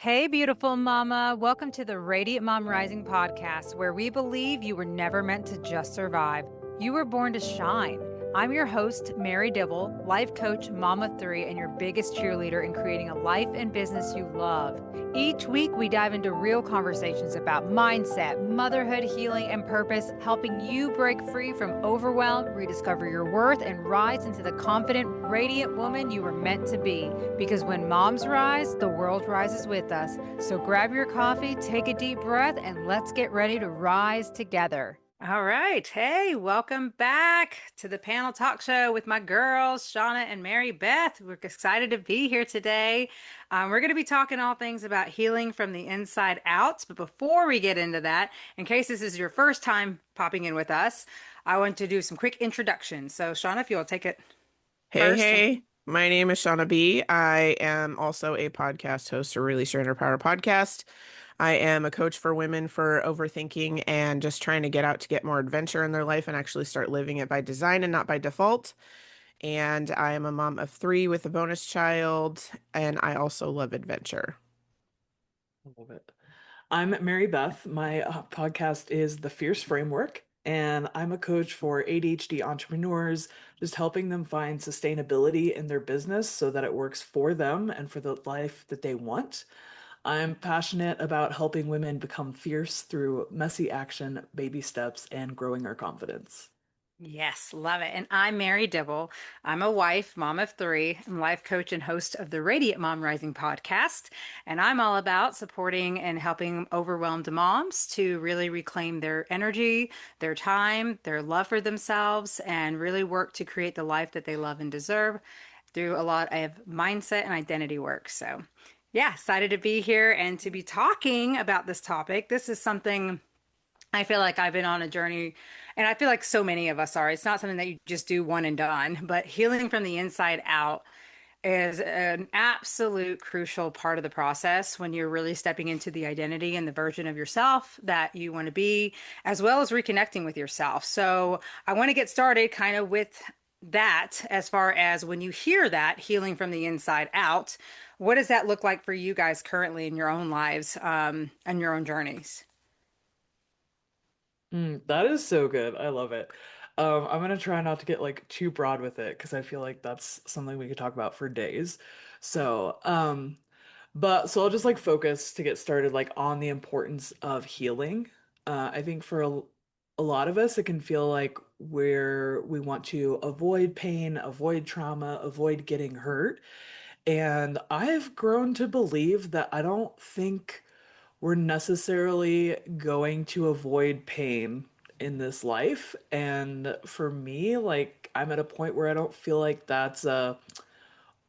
Hey, beautiful mama. Welcome to the Radiant Mom Rising podcast, where we believe you were never meant to just survive. You were born to shine. I'm your host, Mary Dibble, life coach, mom of three, and your biggest cheerleader in creating a life and business you love. Each week, we dive into real conversations about mindset, motherhood, healing, and purpose, helping you break free from overwhelm, rediscover your worth, and rise into the confident, radiant woman you were meant to be. Because when moms rise, the world rises with us. So grab your coffee, take a deep breath, and let's get ready to rise together. All right. Hey, welcome back to the panel talk show with my girls, Shauna and Mary Beth. We're excited to be here today. We're going to be talking all things about healing from the inside out. But before we get into that, in case this is your first time popping in with us, I want to do some quick introductions. So, Shauna, if you will take it Hey, first. hey, my name is Shauna B. I am also a podcast host for Release Your Inner Power podcast. I am a coach for women for overthinking and just trying to get out to get more adventure in their life and actually start living it by design and not by default. And I am a mom of three with a bonus child, and I also love adventure. I love it. I'm Mary Beth. My podcast is The Fierce Framework, and I'm a coach for ADHD entrepreneurs, just helping them find sustainability in their business so that it works for them and for the life that they want. I'm passionate about helping women become fierce through messy action, baby steps, and growing our confidence. Yes, love it. And I'm Mary Dibble. I'm a wife, mom of three, and life coach and host of the Radiant Mom Rising podcast. And I'm all about supporting and helping overwhelmed moms to really reclaim their energy, their time, their love for themselves, and really work to create the life that they love and deserve through a lot of mindset and identity work. So, yeah, excited to be here and to be talking about this topic. This is something I feel like I've been on a journey, and I feel like so many of us are. It's not something that you just do one and done, but healing from the inside out is an absolute crucial part of the process when you're really stepping into the identity and the version of yourself that you want to be, as well as reconnecting with yourself. So I want to get started kind of with that as far as when you hear that healing from the inside out, what does that look like for you guys currently in your own lives, and your own journeys? That is so good. I love it. I'm gonna try not to get like too broad with it because I feel like that's something we could talk about for days. So, so I'll just like focus to get started like on the importance of healing. I think for a lot of us, it can feel like we want to avoid pain, avoid trauma, avoid getting hurt. And I've grown to believe that I don't think we're necessarily going to avoid pain in this life. And for me, like, I'm at a point where I don't feel like that's a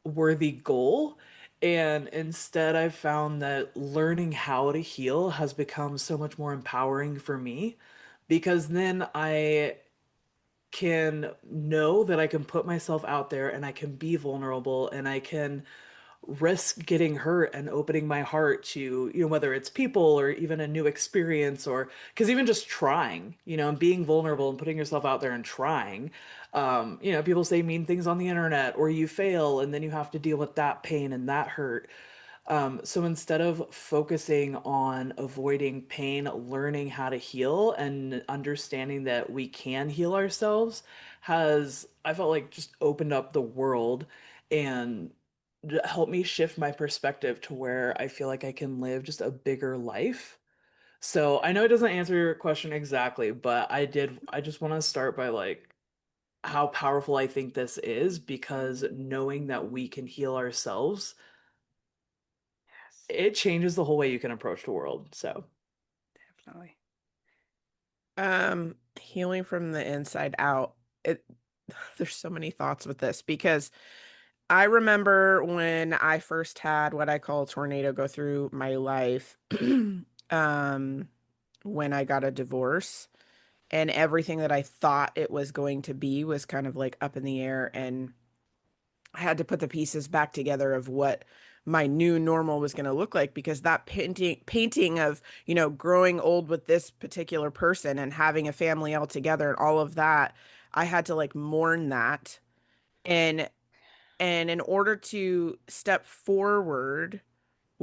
worthy goal. And instead, I've found that learning how to heal has become so much more empowering for me because then I can know that I can put myself out there and I can be vulnerable and I can risk getting hurt and opening my heart to, whether it's people or even a new experience or because even just trying, and being vulnerable and putting yourself out there and trying, people say mean things on the internet or you fail and then you have to deal with that pain and that hurt. So instead of focusing on avoiding pain, learning how to heal and understanding that we can heal ourselves has, I felt like, just opened up the world and helped me shift my perspective to where I feel like I can live just a bigger life. So I know it doesn't answer your question exactly, but I just want to start by like how powerful I think this is because knowing that we can heal ourselves Yes, it changes the whole way you can approach the world. So, definitely. Healing from the inside out. It there's so many thoughts with this because I remember when I first had what I call a tornado go through my life, um, when I got a divorce, and everything that I thought it was going to be was kind of like up in the air, and I had to put the pieces back together of what my new normal was going to look like because that painting of, growing old with this particular person and having a family all together and all of that, I had to like mourn that. And in order to step forward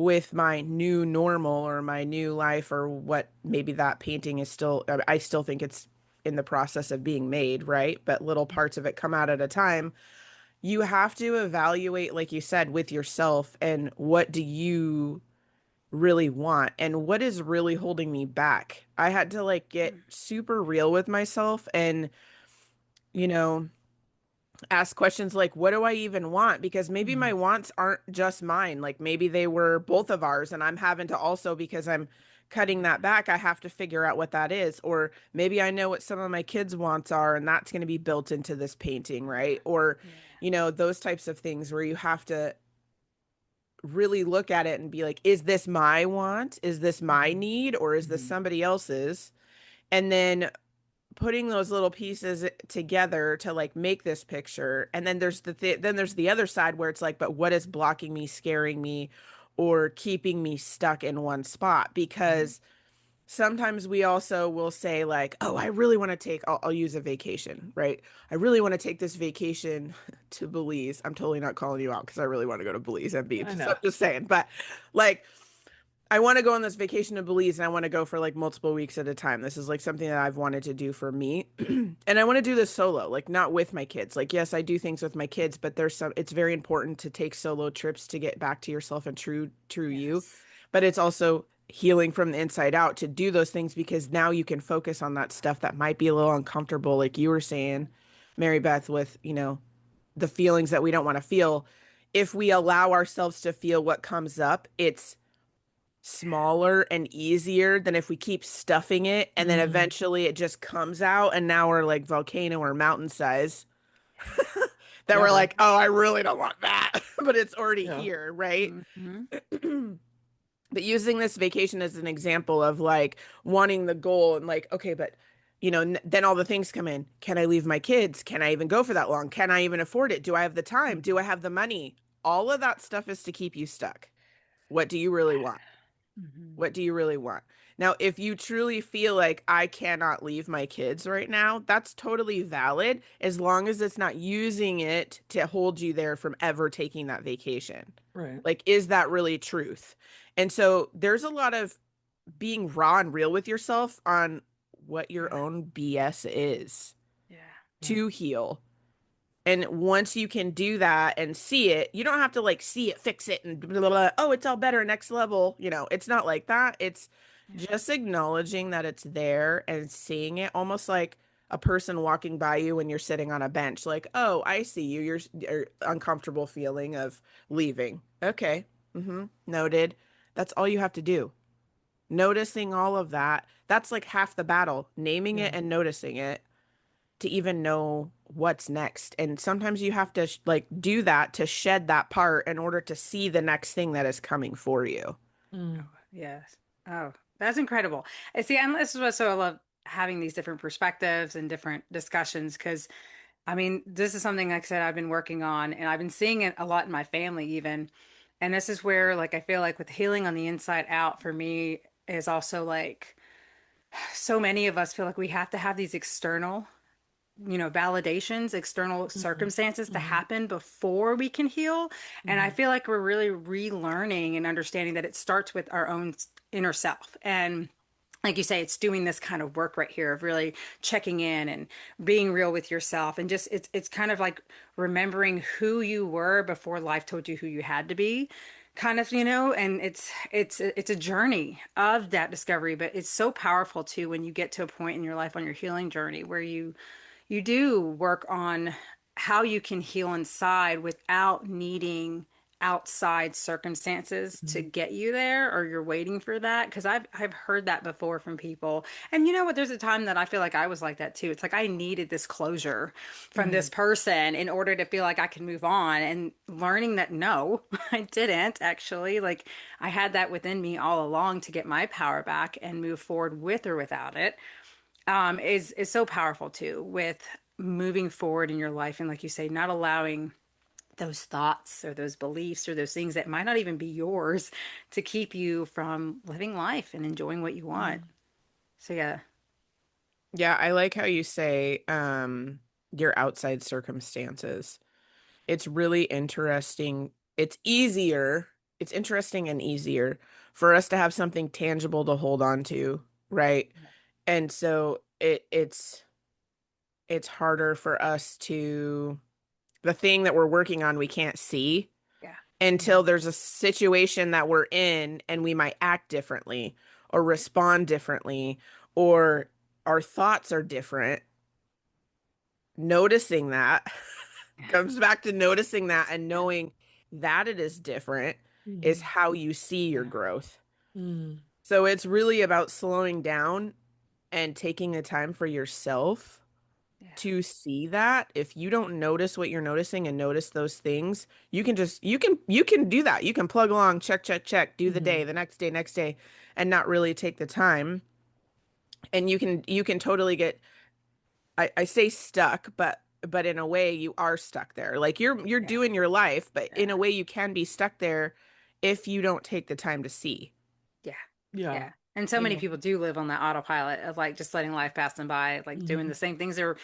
with my new normal or my new life or what maybe that painting is still, I still think it's in the process of being made, right? But little parts of it come out at a time. You have to evaluate, like you said, with yourself and what do you really want and what is really holding me back. I had to like get super real with myself and, you know, ask questions like, what do I even want? Because maybe my Mhm. wants aren't just mine. Like maybe they were both of ours, and I'm having to also, because I'm cutting that back, I have to figure out what that is. Or maybe I know what some of my kids' wants are, and that's going to be built into this painting, right? Or, Yeah. those types of things where you have to really look at it and be like, is this my want? Is this my Mhm. need? Or is this Mhm. somebody else's? And then putting those little pieces together to like make this picture. And then then there's the other side where it's like, but what is blocking me, scaring me, or keeping me stuck in one spot? Mhm. Because sometimes we also will say like, oh, I really want to take, I'll use a vacation, right? I really want to take this vacation to Belize. I'm totally not calling you out because I really want to go to Belize and be, I so I'm know. just saying, but like, I want to go on this vacation to Belize and I want to go for like multiple weeks at a time. This is like something that I've wanted to do for me. And I want to do this solo, like not with my kids. Like, yes, I do things with my kids, but it's very important to take solo trips to get back to yourself and true you. Yes. But it's also healing from the inside out to do those things because now you can focus on that stuff that might be a little uncomfortable, like you were saying, Mary Beth, with, the feelings that we don't want to feel. If we allow ourselves to feel what comes up, it's smaller and easier than if we keep stuffing it and then Mhm. eventually it just comes out and now we're like volcano or mountain size that we're Yeah. like, oh, I really don't want that, but it's already Yeah. here, right? Mm-hmm. But using this vacation as an example of like wanting the goal and like, okay, but then all the things come in. Can I leave my kids? Can I even go for that long? Can I even afford it? Do I have the time? Do I have the money? All of that stuff is to keep you stuck. What do you really want? Mm-hmm. What do you really want? Now, if you truly feel like I cannot leave my kids right now, that's totally valid as long as it's not using it to hold you there from ever taking that vacation. Right. Like, is that really truth? And so there's a lot of being raw and real with yourself on what your Yeah. own BS is Yeah. Right. to heal. And once you can do that and see it, you don't have to like see it, fix it, and blah, blah, blah. Oh, it's all better next level. It's not like that. It's Yeah. just acknowledging that it's there and seeing it almost like a person walking by you when you're sitting on a bench. Like, oh, I see you. You're uncomfortable feeling of leaving. Okay. Noted. That's all you have to do. Noticing all of that. That's like half the battle. Naming it Yeah. and noticing it to even know what's next. And sometimes you have to like do that to shed that part in order to see the next thing that is coming for you. Mm. Yes. Oh, that's incredible. And see, and this is what so I love having these different perspectives and different discussions because I mean, this is something like I said I've been working on and I've been seeing it a lot in my family even. And this is where like I feel like with healing on the inside out for me is also like so many of us feel like we have to have these external validations, external Mhm. circumstances to Mhm. happen before we can heal. And I Mhm. feel like we're really relearning and understanding that it starts with our own inner self. And like you say, it's doing this kind of work right here of really checking in and being real with yourself. And just it's kind of like remembering who you were before life told you who you had to be. Kind of, and it's a journey of that discovery, but it's so powerful too when you get to a point in your life on your healing journey where you do work on how you can heal inside without needing outside circumstances to Mhm. get you there or you're waiting for that because I've heard that before from people. And you know what, there's a time that I feel like I was like that too. It's like I needed this closure from this Mhm. person in order to feel like I can move on, and learning that no, I didn't actually. Like I had that within me all along to get my power back and move forward with or without it. Is so powerful too with moving forward in your life and like you say, not allowing those thoughts or those beliefs or those things that might not even be yours to keep you from living life and enjoying what you want. Mhm. So yeah. Yeah, I like how you say your outside circumstances. It's really interesting. It's easier. it's interesting and easier for us to have something tangible to hold on to, right? And so it's harder for us to the thing that we're working on we can't see Yeah. until there's a situation that we're in and we might act differently or respond differently or our thoughts are different. Noticing that comes back to noticing that and Yeah. knowing that it is different is Mhm. how you see your Yeah. growth. Mm. So it's really about slowing down and taking the time for yourself Yeah. to see that. If you don't notice what you're noticing and notice those things, you can just you can do that. You can plug along, check, check, check, do the day, Mhm. the next day, and not really take the time. And you can totally get I say stuck, but in a way you are stuck there. Like you're Yeah. doing your life, but in Yeah. a way you can be stuck there if you don't take the time to see. Yeah. Yeah. Yeah. And so I many love people that. do live on that autopilot of like just letting life pass them by, like doing Mhm. the same things or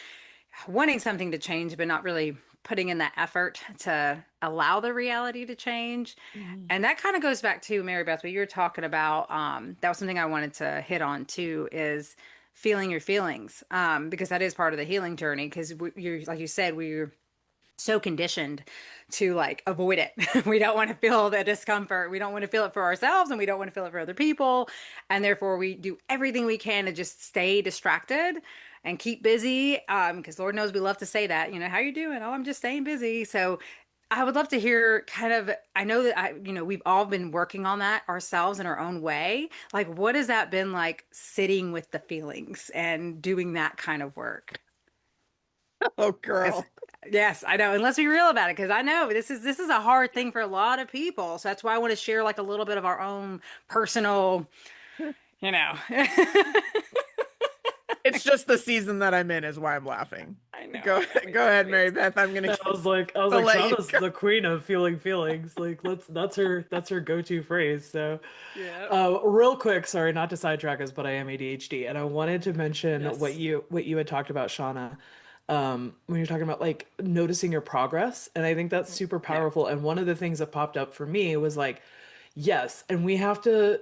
wanting something to change, but not really putting in that effort to allow the reality to change. Mhm. And that kind of goes back to Mary Beth, what you were talking about. That was something I wanted to hit on too, is feeling your feelings. Because that is part of the healing journey. Because you're, like you said, we're so conditioned to like avoid it. We don't want to feel the discomfort. We don't want to feel it for ourselves and we don't want to feel it for other people. And therefore we do everything we can to just stay distracted and keep busy. Because Lord knows we love to say that, how you doing? Oh, I'm just staying busy. So I would love to hear kind of, I know that we've all been working on that ourselves in our own way. Like, what has that been like sitting with the feelings and doing that kind of work? Oh, Because girl. yes, I know. And let's be real about it, because I know this is a hard thing for a lot of people. So that's why I want to share like a little bit of our own personal, you know. It's just the season that I'm in is why I'm laughing. I know, Go I know. Me go too. ahead, Me Mary too. Beth. I'm gonna I was I'll like, let you Shauna's go. the queen of feeling feelings. Like, that's her go-to phrase. So, Yeah. real quick, sorry, not to sidetrack us, but I am ADHD, and I wanted to mention what Yes. you had talked about, Shauna, when you're talking about like noticing your progress, and I think that's super Yeah. powerful. And one of the things that popped up for me was like, yes, and we have to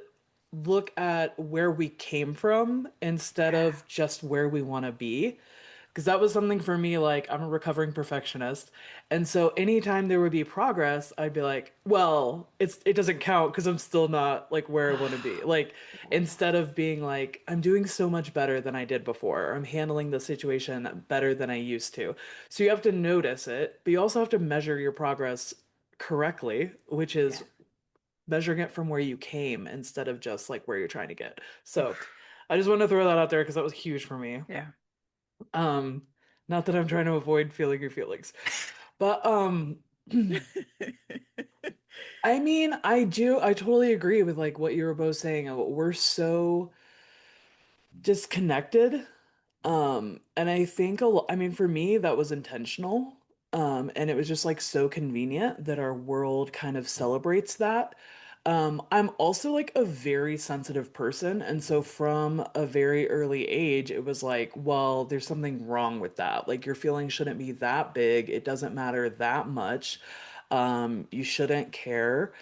look at where we came from instead Yeah. of just where we want to be. Because that was something for me, like, I'm a recovering perfectionist. And so anytime there would be progress, I'd be like, well, it doesn't count because I'm still not like where I want to be. Like, Yeah. instead of being like, I'm doing so much better than I did before, or I'm handling the situation better than I used to. So you have to notice it, but you also have to measure your progress correctly, which is Yeah. measuring it from where you came instead of just like where you're trying to get. So Oof. I just want to throw that out there because that was huge for me. Yeah. Um, Not that I'm trying to avoid feeling your feelings, but I mean, I totally agree with like what you were both saying. We're so disconnected. And I think I mean, for me, that was intentional. And it was just like so convenient that our world kind of celebrates that. I'm also like a very sensitive person, and so from a very early age, it was like, well, there's something wrong with that. Like your feelings shouldn't be that big. It doesn't matter that much. You shouldn't care.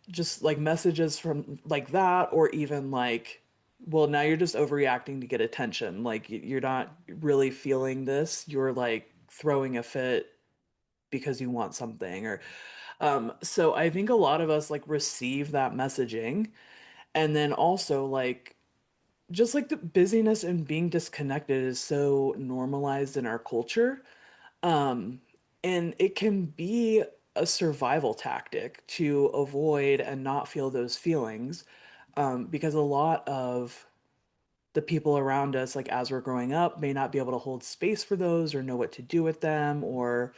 Just like messages from like that, or even like, well, now you're just overreacting to get attention. Like you're not really feeling this. You're like throwing a fit because you want something. Or so I think a lot of us like receive that messaging, and then also like just like the busyness and being disconnected is so normalized in our culture. Um, and it can be a survival tactic to avoid and not feel those feelings, because a lot of the people around us, like as we're growing up, may not be able to hold space for those or know what to do with them or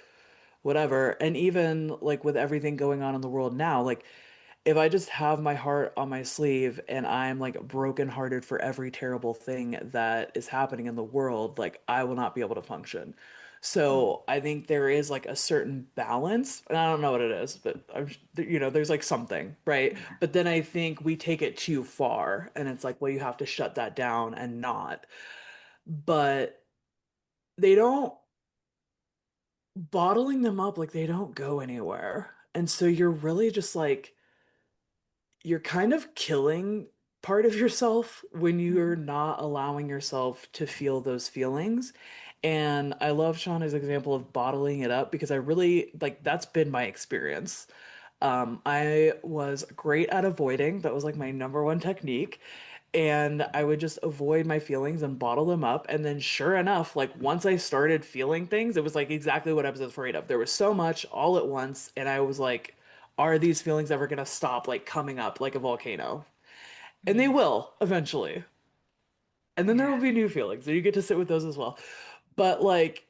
whatever. And even like with everything going on in the world now, like if I just have my heart on my sleeve and I'm like brokenhearted for every terrible thing that is happening in the world, like I will not be able to function. Mm. So I think there is like a certain balance, and I don't know what it is, but there's like something, right? Yeah. But then I think we take it too far, and it's like, well, you have to shut that down and not. But they don't bottling them up, like they don't go anywhere. And so you're really just like, you're kind of killing part of yourself when you're Mhm. not allowing yourself to feel those feelings. And I love Shauna's example of bottling it up because I really like that's been my experience. I was great at avoiding. That was like my number one technique. And I would just avoid my feelings and bottle them up. And then, sure enough, like once I started feeling things, it was like exactly what I was afraid of. There was so much all at once. And I was like, are these feelings ever going to stop like coming up like a volcano? And they Yeah. will eventually. And then there Yeah. will be new feelings. And you get to sit with those as well. But like,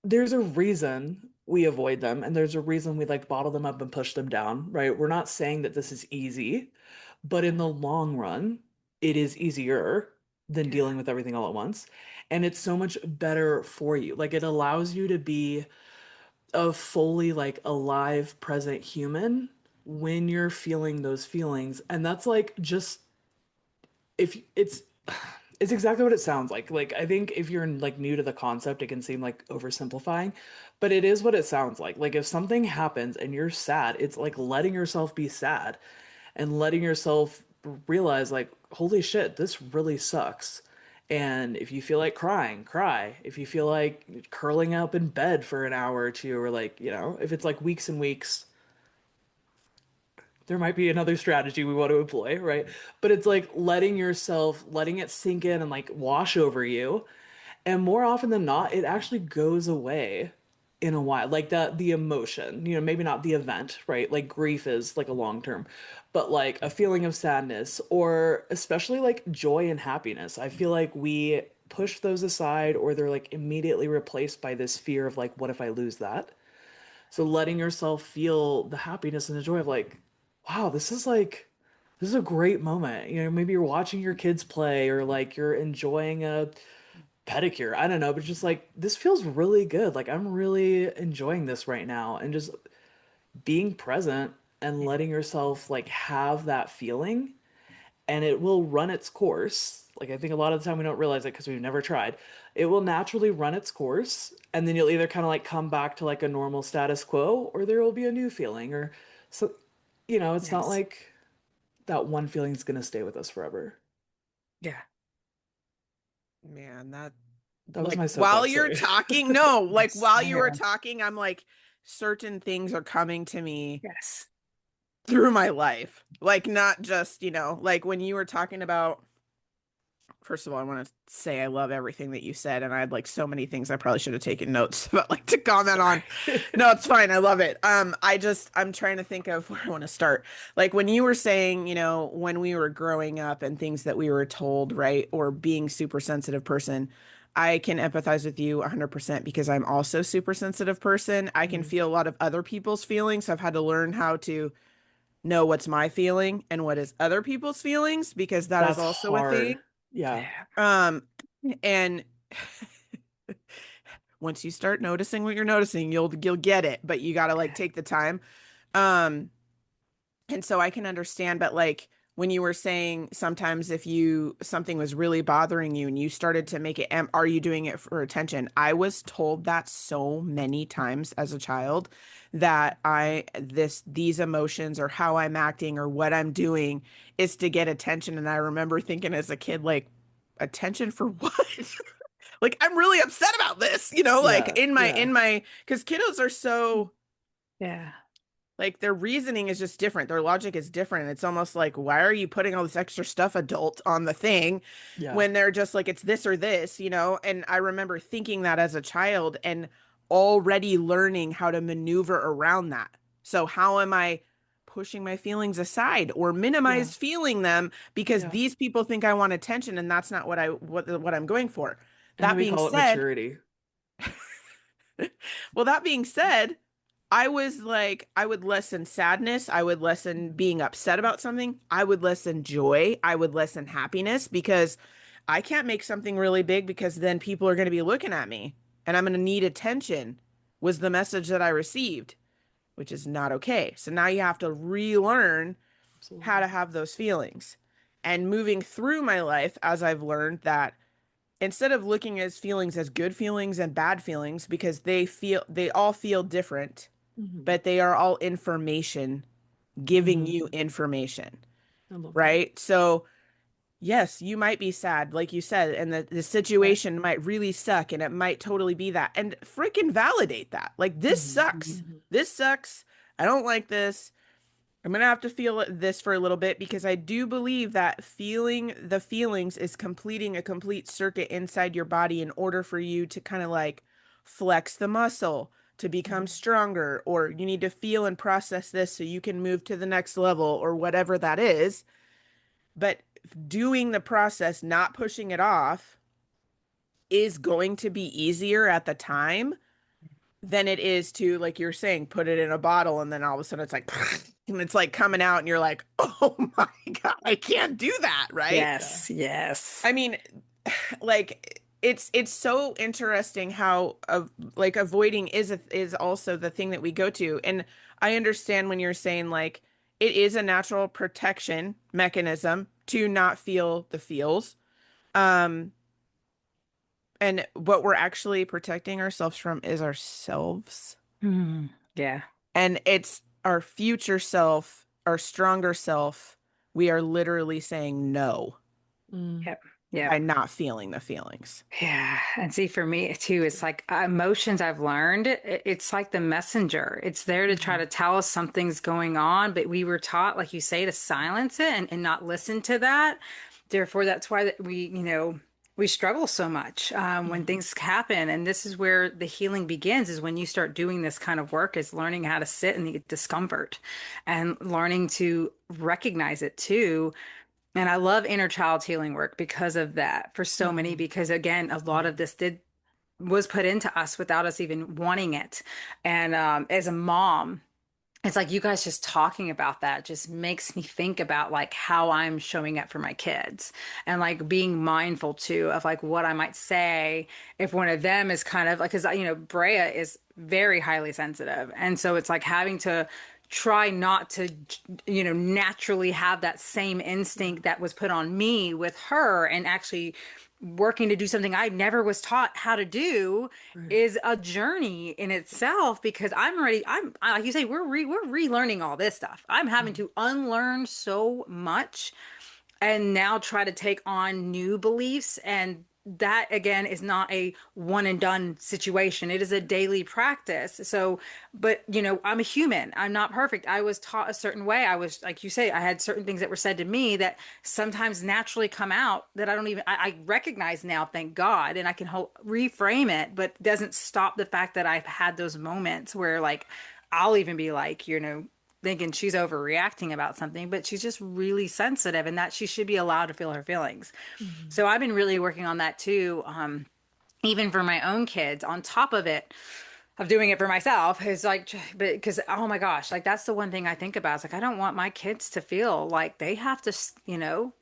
there's a reason we avoid them. And there's a reason we like bottle them up and push them down, right? We're not saying that this is easy. But in the long run, it is easier than Yeah. dealing with everything all at once. And it's so much better for you. Like it allows you to be a fully like alive, present human when you're feeling those feelings. And that's like just if it's exactly what it sounds like. Like I think if you're like new to the concept, it can seem like oversimplifying, but it is what it sounds like. Like if something happens and you're sad, it's like letting yourself be sad and letting yourself realize like, holy shit, this really sucks. And if you feel like crying, cry. If you feel like curling up in bed for an hour or two, or like, if it's like weeks and weeks, there might be another strategy we want to employ, right? But it's like letting yourself, letting it sink in and like wash over you. And more often than not, it actually goes away in a while. Like the emotion, maybe not the event, right? Like grief is like a long term, but like a feeling of sadness or especially like joy and happiness. I feel like we push those aside or they're like immediately replaced by this fear of like, what if I lose that? So letting yourself feel the happiness and the joy of like, wow, this is a great moment. Maybe you're watching your kids play or like you're enjoying a pedicure. I don't know, but just like this feels really good. Like I'm really enjoying this right now and just being present and letting yourself like have that feeling and it will run its course. Like I think a lot of the time we don't realize it because we've never tried. It will naturally run its course and then you'll either kind of like come back to like a normal status quo or there will be a new feeling or so it's not Yes. like that one feeling is going to stay with us forever. Yeah. Man, that That was like my while soapbox, you're sorry. talking, no, like Yes. while you were Yeah. talking, I'm like, certain things are coming to me Yes. through my life. Like not just, like when you were talking about, first of all, I want to say I love everything that you said, and I had like so many things I probably should have taken notes about like to comment Sorry. on. No, it's fine. I love it. I'm trying to think of where I want to start. Like when you were saying, when we were growing up and things that we were told, right, or being super sensitive person, I can empathize with you 100% because I'm also super sensitive person. I can Mhm. feel a lot of other people's feelings. So I've had to learn how to know what's my feeling and what is other people's feelings because that is That's also a hard. thing. Yeah. Yeah. Um, and once you start noticing what you're noticing, you'll get it, but you got to like Yeah. take the time. Um, and so I can understand, but like when you were saying sometimes if you something was really bothering you and you started to make it, are you doing it for attention? I was told that so many times as a child that these emotions or how I'm acting or what I'm doing is to get attention. And I remember thinking as a kid, like, attention for what? Like I'm really upset about this, like Yeah. Yeah. because kiddos are so Yeah. like their reasoning is just different. Their logic is different. It's almost like, why are you putting all this extra stuff, adult, on the thing Yeah. when they're just like, it's this or this? And I remember thinking that as a child and already learning how to maneuver around that. So, how am I pushing my feelings aside or Yeah. minimize feeling them because Yeah. these people think I want attention and that's not what I'm going for. And then That we being call it said, maturity. well, that being said, I was like, I would lessen sadness. I would lessen being upset about something. I would lessen joy. I would lessen happiness because I can't make something really big because then people are going to be looking at me and I'm going to need attention, was the message that I received, which is not okay. So now you have to relearn how Absolutely. to have those feelings. And moving through my life, as I've learned that instead of looking as feelings as good feelings and bad feelings, because they all feel different, Hmm. but they are all information giving Hmm. you information, I love that. right? So yes, you might be sad, like you said, and the Right. situation might really suck and it might totally be that. And freaking validate that. Like, this Hmm. sucks. Mhm. This sucks. I don't like this. I'm gonna have to feel this for a little bit because I do believe that feeling the feelings is completing a complete circuit inside your body in order for you to kind of like flex the muscle to become stronger, or you need to feel and process this so you can move to the next level or whatever that is. But doing the process, not pushing it off, is going to be easier at the time than it is to, like you're saying, put it in a bottle and then all of a sudden it's like, and it's like coming out and you're like, oh my God, I can't do that, right? Yeah. Yes, yes. I mean, like it's so interesting how like avoiding is also the thing that we go to. And I understand when you're saying like it is a natural protection mechanism to not feel the feels. Um, and what we're actually protecting ourselves from is ourselves. Mm, yeah. And it's our future self, our stronger self. We are literally saying no Mm. Yep. Yep. by not feeling the feelings. Yeah. And see, for me too, it's like emotions I've learned, it's like the messenger. It's there to try Mhm. to tell us something's going on, but we were taught, like you say, to silence it and not listen to that. Therefore, that's why that we struggle so much when Mhm. things happen. And this is where the healing begins, is when you start doing this kind of work, is learning how to sit in the discomfort and learning to recognize it too. And I love inner child healing work because of that for so many, Mhm. because again, a lot of this did was put into us without us even wanting it. And as a mom, it's like you guys just talking about that just makes me think about like how I'm showing up for my kids and like being mindful too of like what I might say if one of them is kind of like, because Brea is very highly sensitive, and so it's like having to try not to naturally have that same Yeah. instinct that was put on me with her, and actually working to do something I never was taught how to do Right. is a journey in itself, because like you say, we're relearning all this stuff. I'm having Mhm. to unlearn so much and now try to take on new beliefs. And that again is not a one and done situation. It is a daily practice. So, but I'm a human. I'm not perfect. I was taught a certain way. I was, like you say, I had certain things that were said to me that sometimes naturally come out that I don't even, I recognize now, thank God, and I can reframe it, but it doesn't stop the fact that I've had those moments where like, I'll even be like, thinking she's overreacting about something, but she's just really sensitive and that she should be allowed to feel her feelings. Mhm. So I've been really working on that too, even for my own kids, on top of it, of doing it for myself, is like, but because, oh my gosh, like that's the one thing I think about. It's like, I don't want my kids to feel like they have to,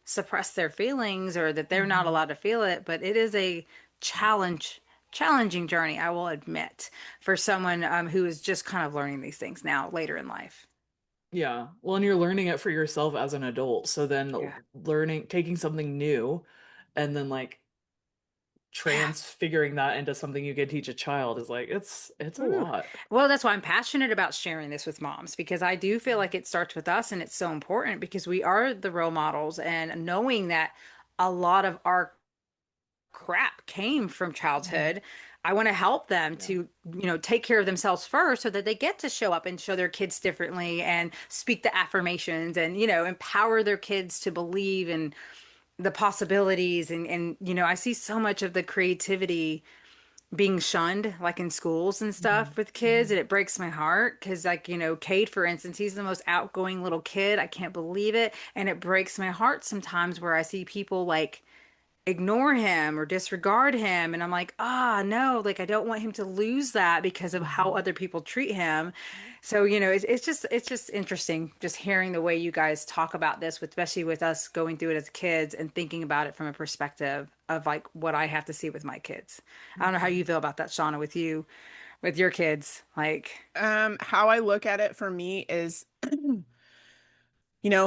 suppress their feelings or that they're not Mhm. allowed to feel it. But it is a challenging journey, I will admit, for someone who is just kind of learning these things now later in life. Yeah. Well, and you're learning it for yourself as an adult. So then Yeah. learning, taking something new and then like transfiguring that into something you could teach a child is like it's a Ooh. lot. Well, that's why I'm passionate about sharing this with moms, because I do feel like it starts with us and it's so important because we are the role models, and knowing that a lot of our crap came from Mhm. childhood. I want to help them Yeah. to, take care of themselves first so that they get to show up and show their kids differently and speak the affirmations and, empower their kids to believe in the possibilities. And I see so much of the creativity being shunned like in schools and stuff Mhm. with kids, Mhm. and it breaks my heart because, like, Cade, for instance, he's the most outgoing little kid. I can't believe it, and it breaks my heart sometimes where I see people like ignore him or disregard him, and I'm like, no, like I don't want him to lose that because of how Mhm. other people treat him. So it's just interesting just hearing the way you guys talk about this, with especially with us going through it as kids and thinking about it from a perspective of like what I have to see with my kids. I don't know how Mhm. you feel about that, Shauna, with you, with your kids, like. How I look at it for me is,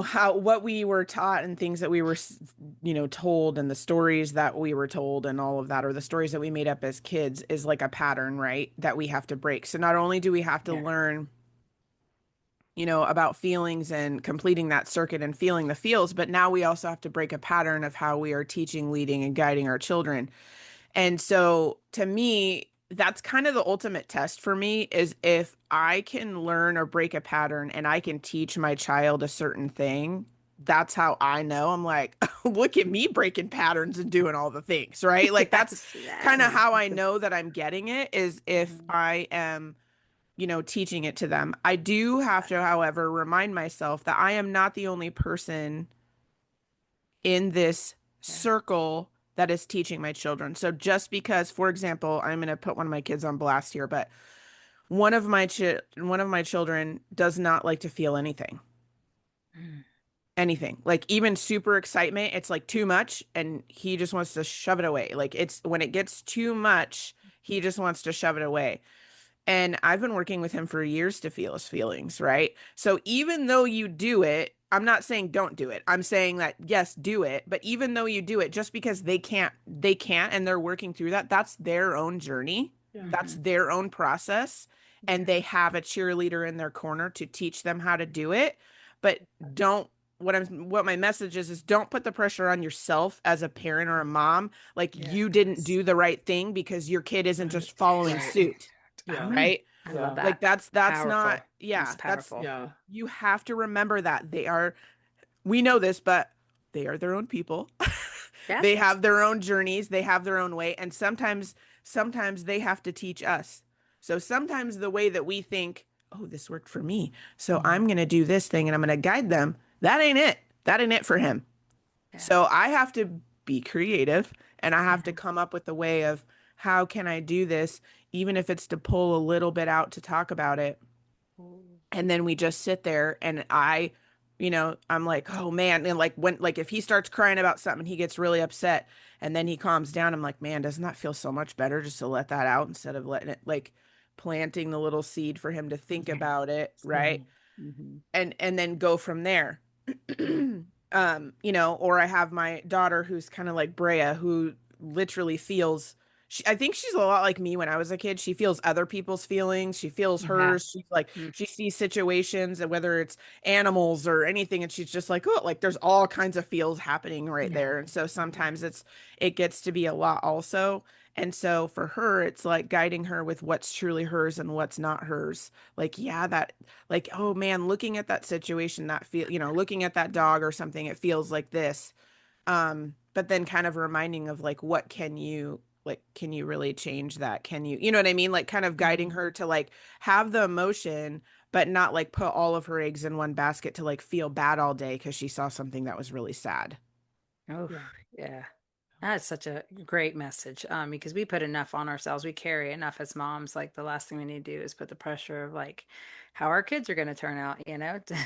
how what we were taught and things that we were, told, and the stories that we were told and all of that, or the stories that we made up as kids, is like a pattern, right? That we have to break. So not only do we have to Yeah. learn about feelings and completing that circuit and feeling the feels. But now we also have to break a pattern of how we are teaching, leading, and guiding our children. And so to me, that's kind of the ultimate test for me is if I can learn or break a pattern and I can teach my child a certain thing. That's how I know. I'm like, look at me breaking patterns and doing all the things, right? Like that's Yes, kind of yes. how I know that I'm getting it is if Mhm. I am teaching it to them. I do have to, however, remind myself that I am not the only person in this Yeah. circle that is teaching my children. So just because, for example, I'm going to put one of my kids on blast here, but one of my children does not like to feel anything. Mm. Anything. Like even super excitement, it's like too much and he just wants to shove it away. Like it's when it gets too much, he just wants to shove it away. And I've been working with him for years to feel his feelings, right? So even though you do it, I'm not saying don't do it. I'm saying that yes, do it. But even though you do it, just because they can't, and they're working through that, that's their own journey. Yeah. That's Mhm. their own process. And Yeah. they have a cheerleader in their corner to teach them how to do it. But don't what my message is don't put the pressure on yourself as a parent or a mom like you didn't Yes. do the right thing because your kid isn't Right. just following Yes. Right. suit, Yeah. Oh, right? I love Yeah. Like that. that's not, Powerful. That's yeah, that's powerful. Yeah. you have to remember that we know this, but they are their own people. Yes. They have their own journeys, they have their own way, and sometimes they have to teach us. So sometimes the way that we think, oh, this worked for me, so I'm Mhm. going to do this thing and I'm going to guide them, that ain't it. That ain't it for him. Yeah. So I have to be creative and I have to Mhm. come up with a way of how can I do this, even if it's to pull a little bit out to talk about it. And then we just sit there and I'm like, oh man. And like like if he starts crying about something, he gets really upset and then he calms down. I'm like, man, doesn't that feel so much better just to let that out instead of letting it like planting the little seed for him to think Yeah. about it, right? Mhm. And then go from there. Yeah. Or I have my daughter who's kind of like Brea, who literally feels I think she's a lot like me when I was a kid. She feels other people's feelings. She feels Yeah. hers. She's like, Mm. she sees situations and whether it's animals or anything, and she's just like, oh, like there's all kinds of feels happening right Yeah. there. And so Mhm. sometimes it gets to be a lot also. And so for her, it's like guiding her with what's truly hers and what's not hers. Like, yeah, that like, oh man, looking at that situation, looking at that dog or something, it feels like this. But then kind of reminding of like, what can you really change that? Can you know what I mean? Like kind of guiding Mhm. her to like have the emotion, but not like put all of her eggs in one basket to like feel bad all day because she saw something that was really sad. Oh, Yeah. yeah. That's such a great message. Because we put enough on ourselves. We carry enough as moms. Like the last thing we need to do is put the pressure of like how our kids are going to turn out.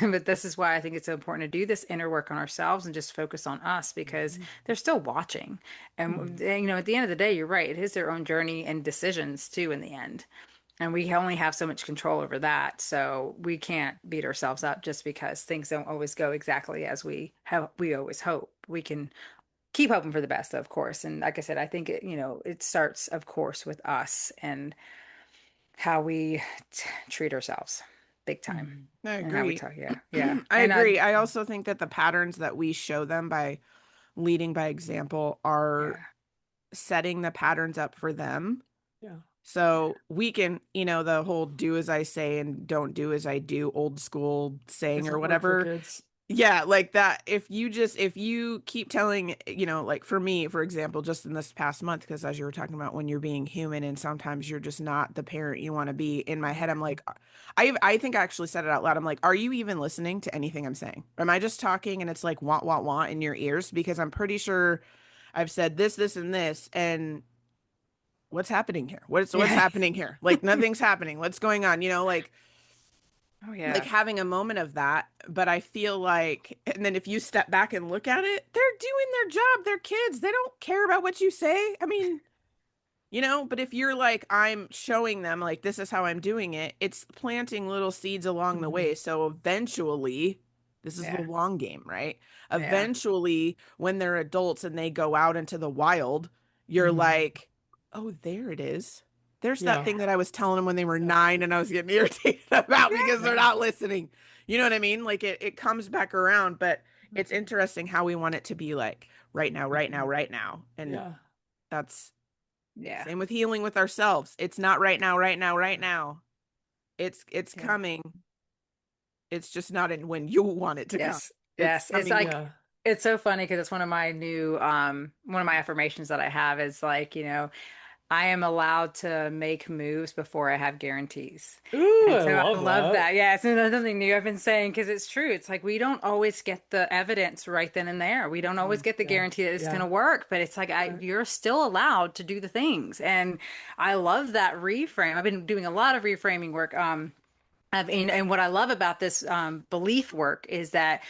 But this is why I think it's so important to do this inner work on ourselves and just focus on us because Mhm. they're still watching. And Mhm. at the end of the day, you're right. It is their own journey and decisions too in the end. And we only have so much control over that. So we can't beat ourselves up just because things don't always go exactly as we always hope. We can keep hoping for the best, of course. And like I said, I think it starts, of course, with us and how we treat ourselves, big time, Mhm. I and how we agree. talk. Yeah, yeah, I and agree. I also think that the patterns that we show them by leading by example are yeah, setting the patterns up for them. Yeah. So we can, the whole do as I say and don't do as I do old school saying or Doesn't work for whatever. kids. Yeah, like that. If you keep telling, like for me, for example, just in this past month, because as you were talking about when you're being human and sometimes you're just not the parent you want to be, in my head, yeah, I'm like, I think I actually said it out loud. I'm like, are you even listening to anything I'm saying? Am I just talking and it's like want in your ears? Because I'm pretty sure I've said this, and this, and what's happening here? What's yeah. happening here? Like nothing's happening. What's going on? Oh Like yeah, having a moment of that. But I feel like, and then if you step back and look at it, they're doing their job. They're kids. They don't care about what you say. I mean, but if you're like, I'm showing them like this is how I'm doing it, it's planting little seeds along the Mhm. way. So eventually, this is the yeah, long game, right? yeah, Eventually, when they're adults and they go out into the wild, you're Mhm. like, oh, there it is. There's that Yeah. yeah, thing that I was telling them when they were Yeah. 9 and I was getting irritated about because they're yeah, not listening. You know what I mean? Like it comes back around, but it's interesting how we want it to be like right now, right now, right now. And Yeah. that's Yeah. same with healing with ourselves. It's not right now, right now, right now. It's Yeah. coming. It's just not in when you want it to come. Yes. It's Yes. It's coming. like Yeah. it's so funny because it's one of my new one of my affirmations that I have is like, I am allowed to make moves before I have guarantees. Ooh, And I so I love love that. that. Yeah, it's another something new I've been saying because it's true. It's like we don't always get the evidence right then and there. We don't always get the Yeah. guarantee that it's going Yeah. to work, but it's like Right. you're still allowed to do the things. And I love that reframe. I've been doing a lot of reframing work. And what I love about this belief work is that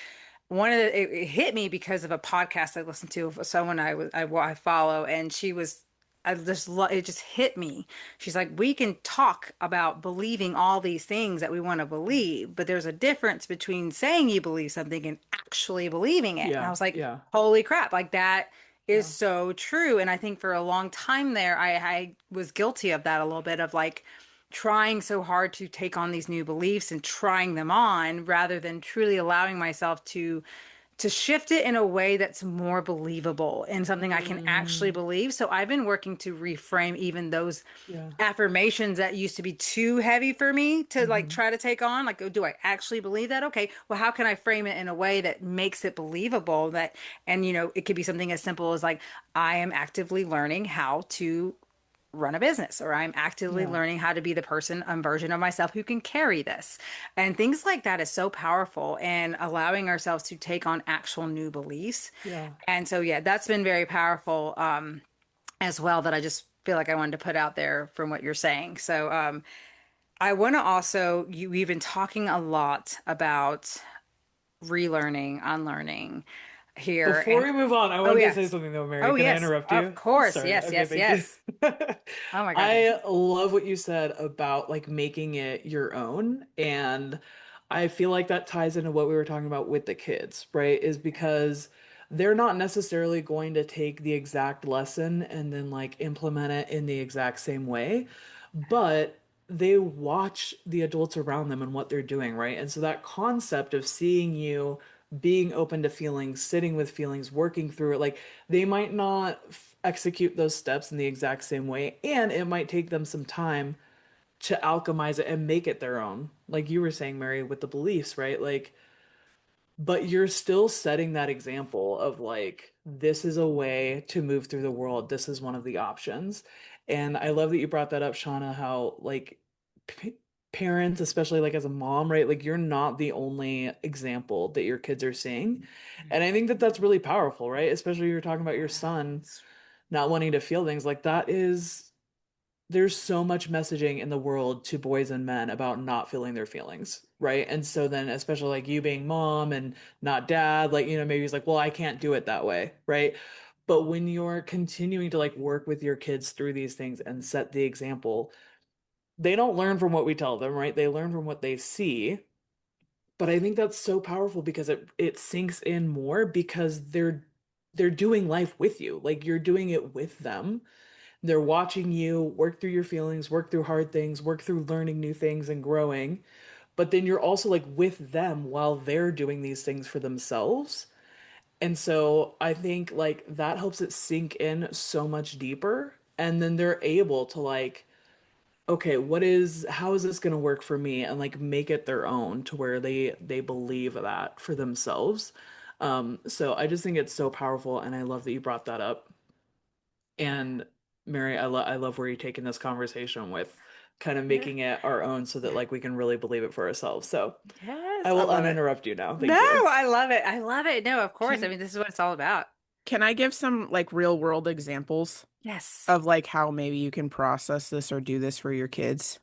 it hit me because of a podcast I listened to of someone I follow, and she was it just hit me. She's like, we can talk about believing all these things that we want to believe, but there's a difference between saying you believe something and actually believing it. And I Yeah. was like, Yeah. holy crap, like that is Yeah. so true. And I think for a long time there, I was guilty of that a little bit of like trying so hard to take on these new beliefs and trying them on rather than truly allowing myself to shift it in a way that's more believable and something I can actually Mm, believe. So I've been working to reframe even those yeah. affirmations that used to be too heavy for me to like Hmm. try to take on. Like, oh, do I actually believe that? Okay, well, how can I frame it in a way that makes it believable? And it could be something as simple as like, I am actively learning how to run a business, or I'm actively Yeah. learning how to be the person and version of myself who can carry this. And things like that is so powerful and allowing ourselves to take on actual new beliefs. Yeah. And so, yeah, that's been very powerful as well that I just feel like I wanted to put out there from what you're saying. So, I want to also, we've been talking a lot about relearning, unlearning here. Before And we move on, I oh, wanted to say yes. something though, Mary. Oh, Can I yes. interrupt Of you? course. Sorry. Yes, Okay, yes, thank you. yes. Oh my God, yes. I love what you said about like making it your own. And I feel like that ties into what we were talking about with the kids, right? Is because they're not necessarily going to take the exact lesson and then like implement it in the exact same way, but they watch the adults around them and what they're doing, right? And so that concept of seeing you being open to feelings, sitting with feelings, working through it, like they might not execute those steps in the exact same way, and it might take them some time to alchemize it and make it their own. Like you were saying, Mary, with the beliefs, right? Like, but you're still setting that example of like, this is a way to move through the world. This is one of the options. And I love that you brought that up, Shauna, how like p parents, especially like as a mom, right? Like you're not the only example that your kids are seeing. And I think that that's really powerful, right? Especially you're talking about your son Yes. not wanting to feel things like that is there's so much messaging in the world to boys and men about not feeling their feelings, right? And so then, especially like you being mom and not dad, like, maybe he's like, well, I can't do it that way, right? But when you're continuing to like work with your kids through these things and set the example, they don't learn from what we tell them, right? They learn from what they see. But I think that's so powerful because it sinks in more because they're doing life with you. Like you're doing it with them, they're watching you work through your feelings, work through hard things, work through learning new things and growing. But then you're also like with them while they're doing these things for themselves. And so I think like that helps it sink in so much deeper. And then they're able to like, okay, how is this going to work for me? And like make it their own to where they believe that for themselves. So I just think it's so powerful. And I love that you brought that up. And Mary, I love where you're taking this conversation with kind of Yeah. making it our own so that like we can really believe it for ourselves. So I Yes, I will love it. uninterrupt you now. No, Thank you. I love it. I love it. No, of course. I Can mean, this is what it's all about. can I give some like real world examples Yes. of like how maybe you can process this or do this for your kids?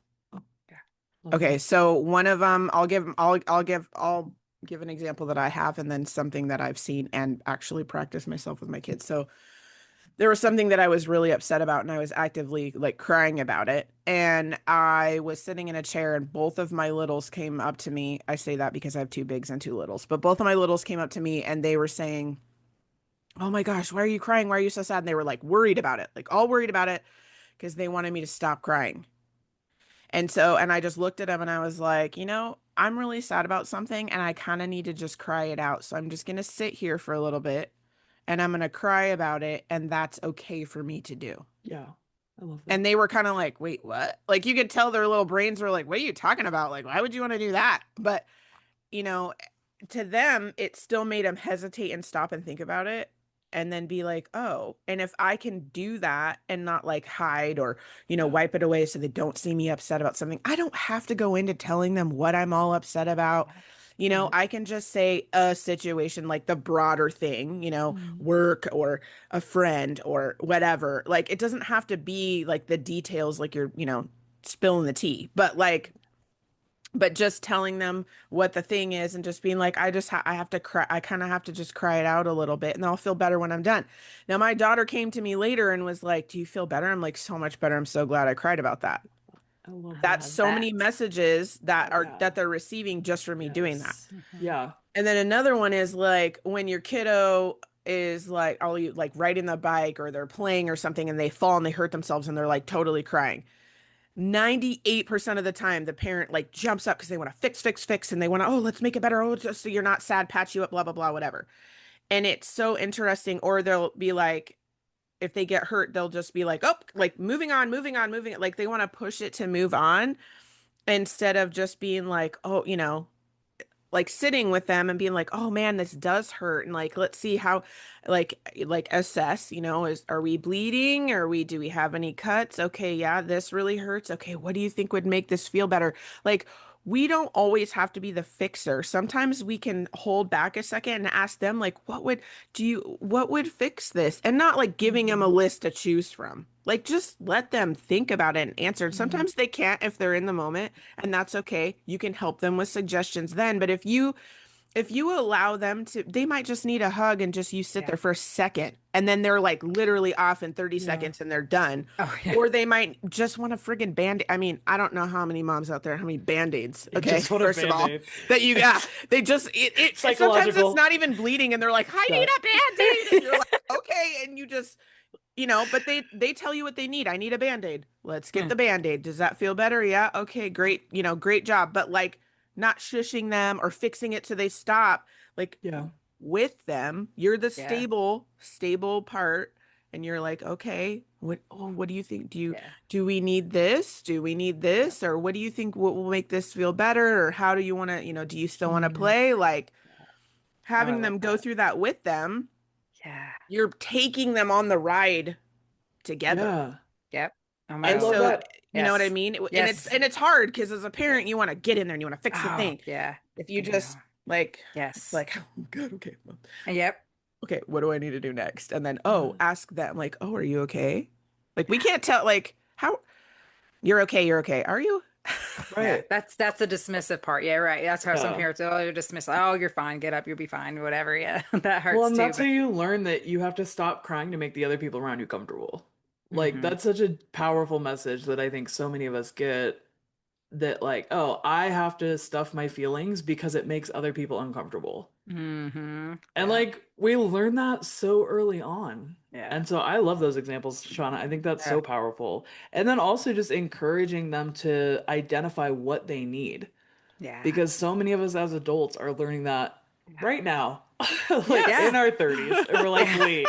Yeah. Love Okay, that. so one of them, I'll give an example that I have and then something that I've seen and actually practice myself with my kids. So there was something that I was really upset about and I was actively like crying about it. And I was sitting in a chair and both of my littles came up to me. I say that because I have two bigs and two littles, but both of my littles came up to me and they were saying, "Oh my gosh, why are you crying? Why are you so sad?" And they were like worried about it, like all worried about it because they wanted me to stop crying. And I just looked at them and I was like, I'm really sad about something and I kind of need to just cry it out. So I'm just going to sit here for a little bit and I'm going to cry about it. And that's okay for me to do. Yeah. I love And that. they were kind of like, wait, what? Like you could tell their little brains were like, what are you talking about? Like, why would you want to do that? But, you know, to them, it still made them hesitate and stop and think about it and then be like, oh, and if I can do that and not like hide or, Yeah. wipe it away so they don't see me upset about something, I don't have to go into telling them what I'm all upset about. Right. I can just say a situation like the broader thing, Mm. work or a friend or whatever. Like it doesn't have to be like the details, like you're, spilling the tea, but just telling them what the thing is and just being like, I have to cry. I kind of have to just cry it out a little bit and I'll feel better when I'm done. Now, my daughter came to me later and was like, do you feel better? I'm like, so much better. I'm so glad I cried about that. I love That's that. so many messages Yeah. that they're receiving just from me doing that. Yes. Mhm. Yeah. And then another one is like when your kiddo is like, all you like riding the bike or they're playing or something and they fall and they hurt themselves and they're like totally crying. 98% of the time, the parent like jumps up because they want to fix, fix, fix, and they want to, oh, let's make it better. Oh, just so you're not sad, patch you up, blah, blah, blah, whatever. And it's so interesting. Or they'll be like, if they get hurt, they'll just be like, oh, like moving on, moving on, moving it. Like they want to push it to move on instead of just being like, oh, like sitting with them and being like, oh man, this does hurt. And like, let's see how, like assess, is, are we bleeding? Do we have any cuts? Okay. Yeah, this really hurts. Okay. What do you think would make this feel better? Like, we don't always have to be the fixer. Sometimes we can hold back a second and ask them, like, what would fix this? And not like giving them a Hmm. list to choose from. Like, just let them think about it and answer. Hmm. Sometimes they can't if they're in the moment, and that's okay. You can help them with suggestions then. But if you allow them to, they might just need a hug and just you sit Yeah. there for a second and then they're like literally off in 30 Yeah. seconds and they're done. Oh, yeah. Or they might just want a friggin' band. I mean, I don't know how many moms out there, how many band-aids, You okay? just want a First of all, band-aid. that you got. It's They just sometimes it's psychological not even bleeding and they're like, I need stuff. a band-aid. And you're like, okay, and you just but they tell you what they need. I need a Band-Aid. Let's get Hmm. the Band-Aid. Does that feel better? Yeah. Okay, great. Great job. But like not shushing them or fixing it so they stop. Like Yeah. with them, you're the Yeah. stable part and you're like, "Okay, what do you think? Yeah. Do we need this? Do we need Yep. this? Or what do you think what will make this feel better? Or how do you want to, do you still want to Hmm. play?" Like Oh, I having love them go that. through that with them, Yeah. you're taking them on the ride together. Yeah. Yep. Oh I my And love Lord. so, that. you know what I Yes. mean? And it's Yes. and it's hard because as a parent, you want to get in there and you want to fix the Oh, thing. yeah. If you I know. just like it's Yes. like, oh, good, okay. Well, Yep. okay, what do I need to do next? And then, oh, Yeah. ask them like, "Oh, are you okay?" Like we can't tell like how you're okay, you're okay. Are you? Yeah. Right. That's the dismissive part. Yeah, right. That's how some Yeah. parents, oh, you're dismissive. Oh, you're fine. Get up. You'll be fine. Whatever. Yeah. That Well, hurts and too. that's how But you learn that you have to stop crying to make the other people around you comfortable. Like, hmm that's such a powerful message that I think so many of us get that, like, oh, I have to stuff my feelings because it makes other people uncomfortable. And, Yeah. like, we learn that so early on. Yeah. And so I love those examples, Shauna. I think that's Yeah. so powerful. And then also just encouraging them to identify what they need. Yeah. Because so many of us as adults are learning that right now, like Yes. in Yeah. our 30s, and we're like, Yeah. wait,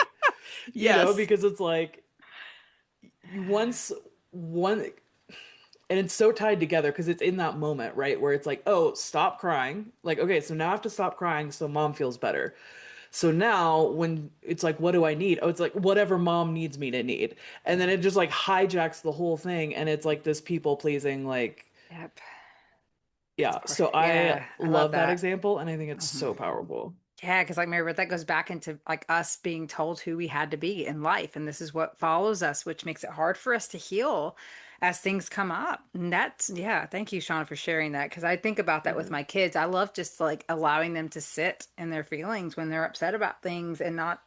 Yes. because it's like you once one, and it's so tied together because it's in that moment, right? Where it's like, oh, stop crying. Like, okay, so now I have to stop crying so mom feels better. So now when it's like, what do I need? Oh, it's like whatever mom needs me to need. And then it just like hijacks the whole thing. And it's like this people pleasing, like, Yep. yeah. So I Yeah. I love love that that. example. And I think it's hmm so powerful. Yeah, because like MaryBeth, that goes back into like us being told who we had to be in life, and this is what follows us, which makes it hard for us to heal as things come up. And that's yeah, thank you, Sean, for sharing that because I think about that with Yeah. my kids. I love just like allowing them to sit in their feelings when they're upset about things and not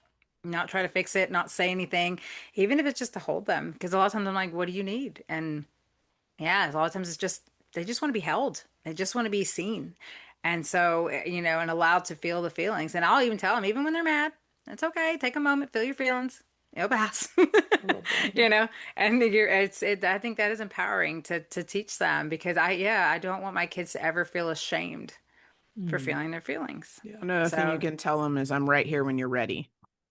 try to fix it, not say anything, even if it's just to hold them. Because a lot of times I'm like, what do you need? And yeah, a lot of times it's just they just want to be held. They just want to be seen. And so, and allowed to feel the feelings. And I'll even tell them, even when they're mad, it's okay. Take a moment, feel your feelings. it'll pass. I love that. You know, and I think that is empowering to teach them because yeah, I don't want my kids to ever feel ashamed for Mm, feeling their feelings. yeah. Another thing you So, can tell them is I'm right here when you're ready.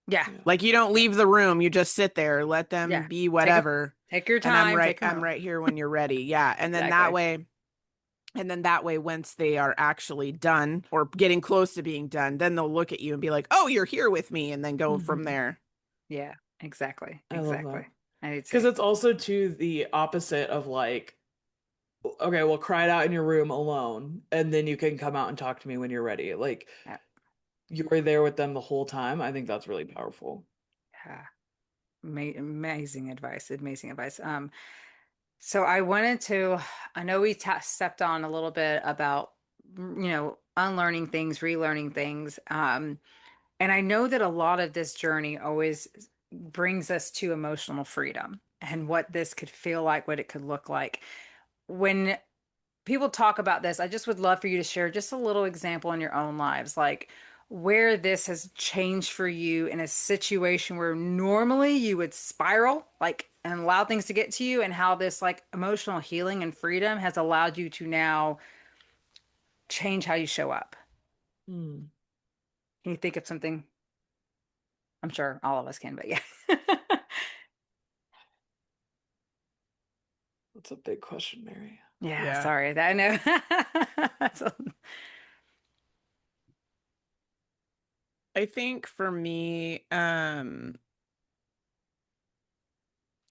yeah. Yeah. Like you don't Yep. leave the room, you just sit there, let them Yeah. be Take a whatever, take your and time, take a I'm moment. right here when you're ready. Yeah. Exactly. And then that way once they are actually done or getting close to being done, then they'll look at you and be like, "Oh, you're here with me," and then go from Hmm. there. Yeah, exactly. I love that. Exactly. I do Because too. it's also too the opposite of like, okay, well, cry it out in your room alone, and then you can come out and talk to me when you're ready. Like Yeah. you're there with them the whole time. I think that's really powerful. Yeah. Amazing advice. Amazing advice. So I wanted to, I know we ta stepped on a little bit about, unlearning things, relearning things. And I know that a lot of this journey always brings us to emotional freedom and what this could feel like, what it could look like. When people talk about this, I just would love for you to share just a little example in your own lives, like where this has changed for you in a situation where normally you would spiral, like, and allow things to get to you, and how this like emotional healing and freedom has allowed you to now change how you show up. Mm, Can you think of something? I'm sure all of us can, but yeah. that's a big question, Mary. Yeah, Yeah. sorry. I know. I think for me,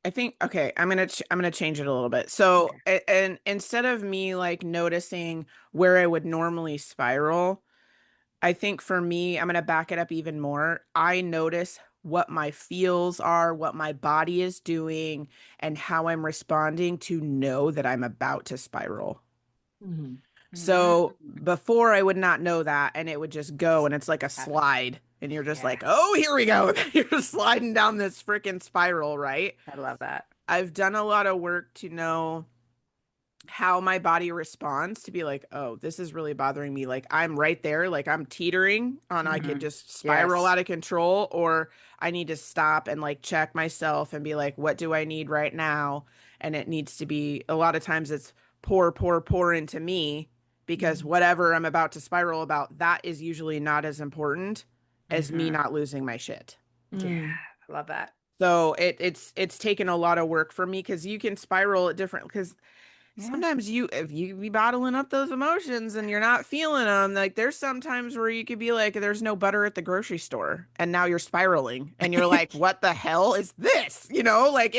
I think okay, I'm gonna change it a little bit. So, Okay. and instead of me like noticing where I would normally spiral, I think for me, I'm gonna back it up even more. I notice what my feels are, what my body is doing, and how I'm responding to know that I'm about to spiral. Hmm. So Mm, before I would not know that, and it would just go, and it's like a happen. slide, and you're just Yeah, like, oh, here we go. You're sliding down this freaking spiral, right? I love that. I've done a lot of work to know how my body responds to be like, oh, this is really bothering me. Like I'm right there, like I'm teetering on I could Hmm. just spiral Yes. out of control, or I need to stop and like check myself and be like, what do I need right now? And it needs to be a lot of times it's pour into me because Mm, whatever I'm about to spiral about, that is usually not as important as me Hmm. not losing my shit. Yeah, mm, I love that. So it's taken a lot of work for me because you can spiral at different because Yeah. sometimes if you be bottling up those emotions and you're not feeling them, like there's sometimes where you could be like, there's no butter at the grocery store, and now you're spiraling, and you're like, what the hell is this? Like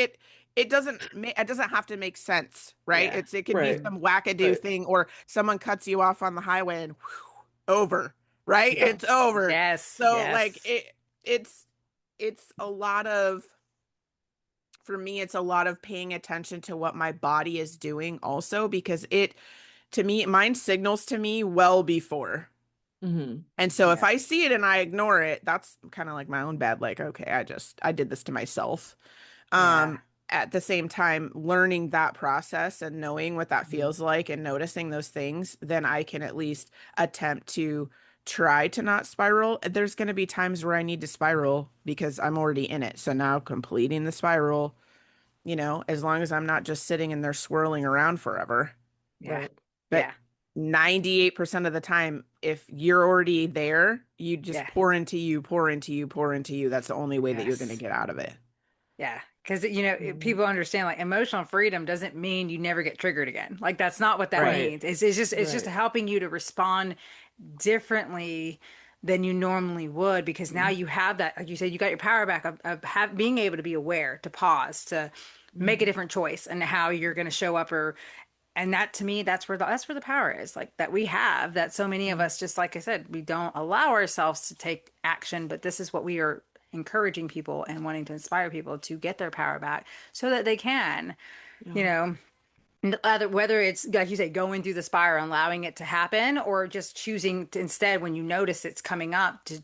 it doesn't have to make sense, right? Yeah. It could be right. some wackadoo Right. thing, or someone cuts you off on the highway and whew, over, right? Yeah. It's over. Yes. So like Yes. it's it's a lot of for me, it's a lot of paying attention to what my body is doing also because to me, mine signals to me well before. Hmm. And so if Yeah. I see it and I ignore it, that's kind of like my own bad, like, okay, I did this to myself. Yeah. At the same time, learning that process and knowing what that Hmm. feels like and noticing those things, then I can at least attempt to try to not spiral. There's going to be times where I need to spiral because I'm already in it. So now completing the spiral, as long as I'm not just sitting in there swirling around forever. Yeah. Right. But Yeah. 98% of the time, if you're already there, you just Yeah. pour into you, pour into you, pour into you. That's the only way that you're going to Yes. get out of it. Yeah. Because, Mhm. people understand like emotional freedom doesn't mean you never get triggered again. Like that's not what that Right. Right. means. It's just Right. helping you to respond differently than you normally would because now Mhm. you have that, like you said, you got your power back of being able to be aware, to pause, to make a Mhm. different choice and how you're going to show up or and that to me that's where the power is like that we have that so many of Mhm. us just like I said we don't allow ourselves to take action but this is what we are encouraging people and wanting to inspire people to get their power back so that they can you Yeah. know whether it's like you say going through the spiral allowing it to happen or just choosing to instead when you notice it's coming up to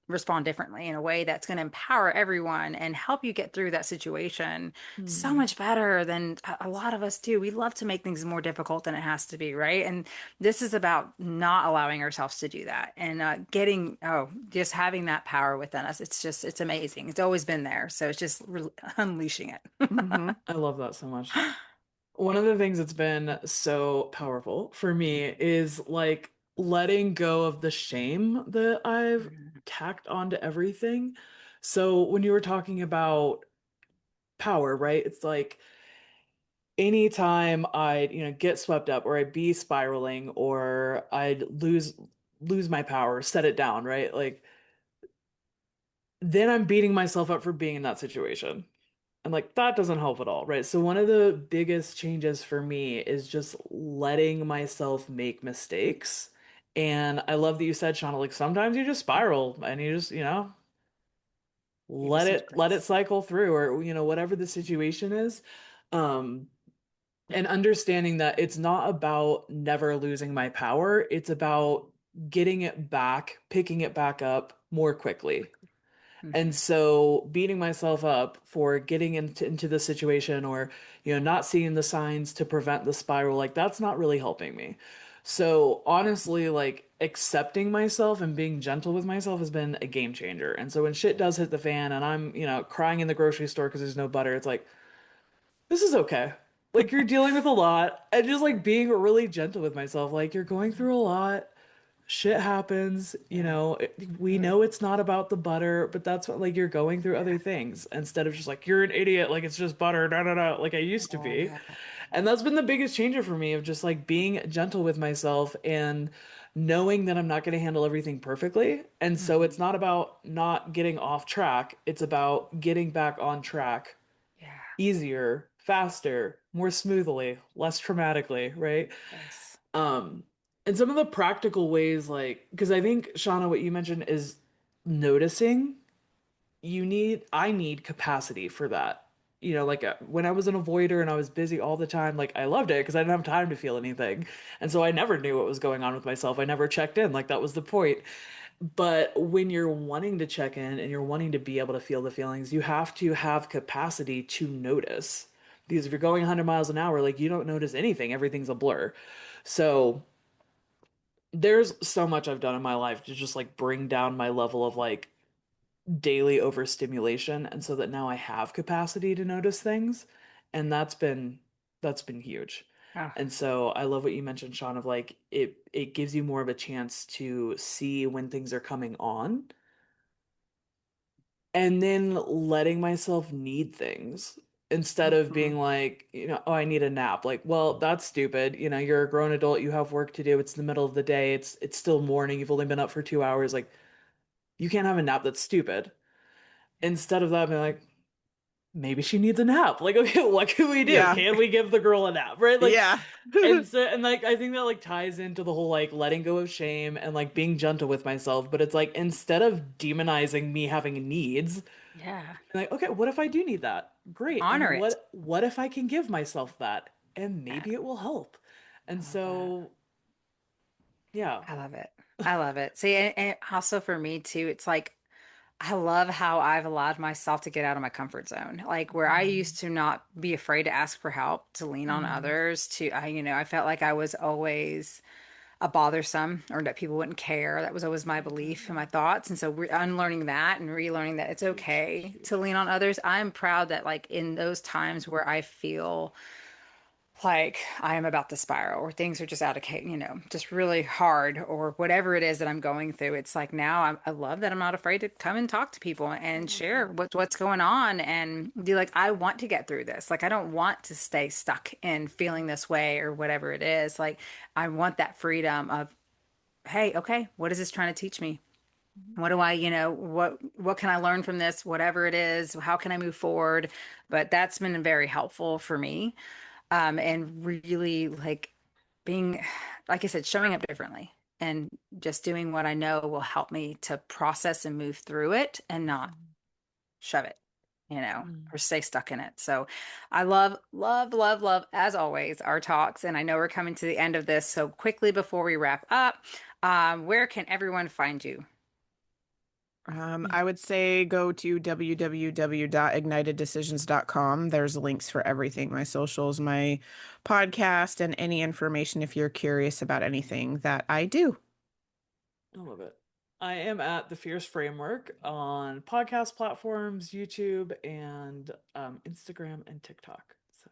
respond differently in a way that's going to empower everyone and help you get through that situation so Hmm. much better than a lot of us do. We love to make things more difficult than it has to be, right? And this is about not allowing ourselves to do that and just having that power within us. It's amazing. It's always been there. So it's just re unleashing it. Mm-hmm. I love that so much. One of the things that's been so powerful for me is like letting go of the shame that I've tacked onto everything. So when you were talking about power, right? It's like anytime I'd, get swept up or I'd be spiraling or I'd lose my power, set it down, right? Like then I'm beating myself up for being in that situation. And like that doesn't help at all, right? So one of the biggest changes for me is just letting myself make mistakes. And I love that you said, Shauna, like sometimes you just spiral and you just, Give you some let it grace. cycle through or whatever the situation is. Um and understanding that it's not about never losing my power, it's about getting it back, picking it back up more quickly. And Hmm. so beating myself up for getting into the situation or, not seeing the signs to prevent the spiral, like that's not really helping me. So honestly, like accepting myself and being gentle with myself has been a game changer. And so when shit does hit the fan and I'm, crying in the grocery store because there's no butter, it's like, this is okay. Like you're dealing with a lot and just like being really gentle with myself. Like you're going through a lot, shit happens, Yeah. we know it's not about the butter, but that's what like you're going through Yeah. other things instead of just like you're an idiot, like it's just butter, da da da, like I used to be. Yeah. And that's been the biggest changer for me of just like being gentle with myself and knowing that I'm not going to handle everything perfectly. And so it's Hmm. not about not getting off track, it's about getting back on track Yeah. easier, faster, more smoothly, less traumatically, right? Yes. Um, and some of the practical ways, like, because I think, Shauna, what you mentioned is noticing. I need capacity for that. Like when I was an avoider and I was busy all the time, like I loved it because I didn't have time to feel anything. And so I never knew what was going on with myself. I never checked in. Like that was the point. But when you're wanting to check in and you're wanting to be able to feel the feelings, you have to have capacity to notice. Because if you're going 100 miles an hour, like you don't notice anything, everything's a blur. So there's so much I've done in my life to just like bring down my level of like daily overstimulation and so that now I have capacity to notice things and that's been huge. Oh, And so I love what you mentioned, Sean, of like it gives you more of a chance to see when things are coming on and then letting myself need things instead of mhm. being like, oh, I need a nap. Like, well, that's stupid. You're a grown adult, you have work to do. It's the middle of the day. It's still morning. You've only been up for 2 hours. Like, you can't have a nap. That's stupid. Instead of that, being like, maybe she needs a nap. Like, okay, what can we do? Yeah. Can we give the girl a nap? Right? Like, Yeah. and like I think that like ties into the whole like letting go of shame and like being gentle with myself. But it's like instead of demonizing me having needs, Yeah. like, okay, what if I do need that? Great. And Honor it. what if I can give myself that? And Yeah. maybe it will help. I And love that. so, yeah. I love it. I love it. See, and also for me too, it's like I love how I've allowed myself to get out of my comfort zone. Like where I Mm, used to not be afraid to ask for help, to lean on mm, others, I felt like I was always a bothersome or that people wouldn't care. That was always my belief and my thoughts. And so unlearning that and relearning that it's huge, okay to huge. lean on others. I'm proud that like in those times where I feel like I am about to spiral or things are just out of, just really hard or whatever it is that I'm going through. It's like now I love that I'm not afraid to come and talk to people I and love share that. what's going on and be like, I want to get through this. Like, I don't want to stay stuck in feeling this way or whatever it is. Like, I want that freedom of, hey, okay, what is this trying to teach me? What do I, what can I learn from this? Whatever it is, how can I move forward? But that's been very helpful for me and really like being, like I said, showing up differently and just doing what I know will help me to process and move through it and not shove it, Mm. or stay stuck in it. So I love, love, love, love, as always, our talks. And I know we're coming to the end of this. So quickly before we wrap up, where can everyone find you? I would say go to www.igniteddecisions.com. There's links for everything, my socials, my podcast, and any information if you're curious about anything that I do. I love it. I am at the Fierce Framework on podcast platforms, YouTube, and Instagram and TikTok. So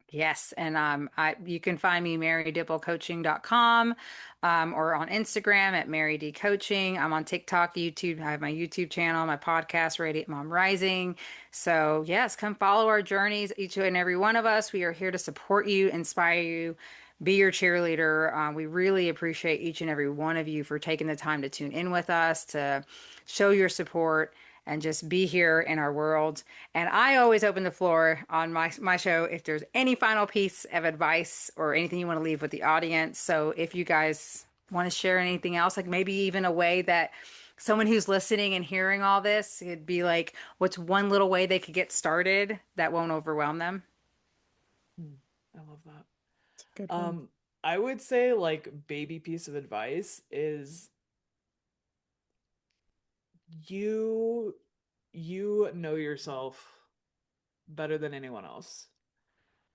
Yes, and you can find me marydibblecoaching.com or on Instagram at Mary D Coaching. I'm on TikTok, YouTube. I have my YouTube channel, my podcast, Radiant Mom Rising. So, yes, come follow our journeys, each and every one of us. We are here to support you, inspire you, be your cheerleader. We really appreciate each and every one of you for taking the time to tune in with us, to show your support and just be here in our world. And I always open the floor on my show if there's any final piece of advice or anything you want to leave with the audience. So if you guys want to share anything else, like maybe even a way that someone who's listening and hearing all this, it'd be like, what's one little way they could get started that won't overwhelm them? hmm, I love that. It's a good one. Um, I would say like baby piece of advice is you you know yourself better than anyone else.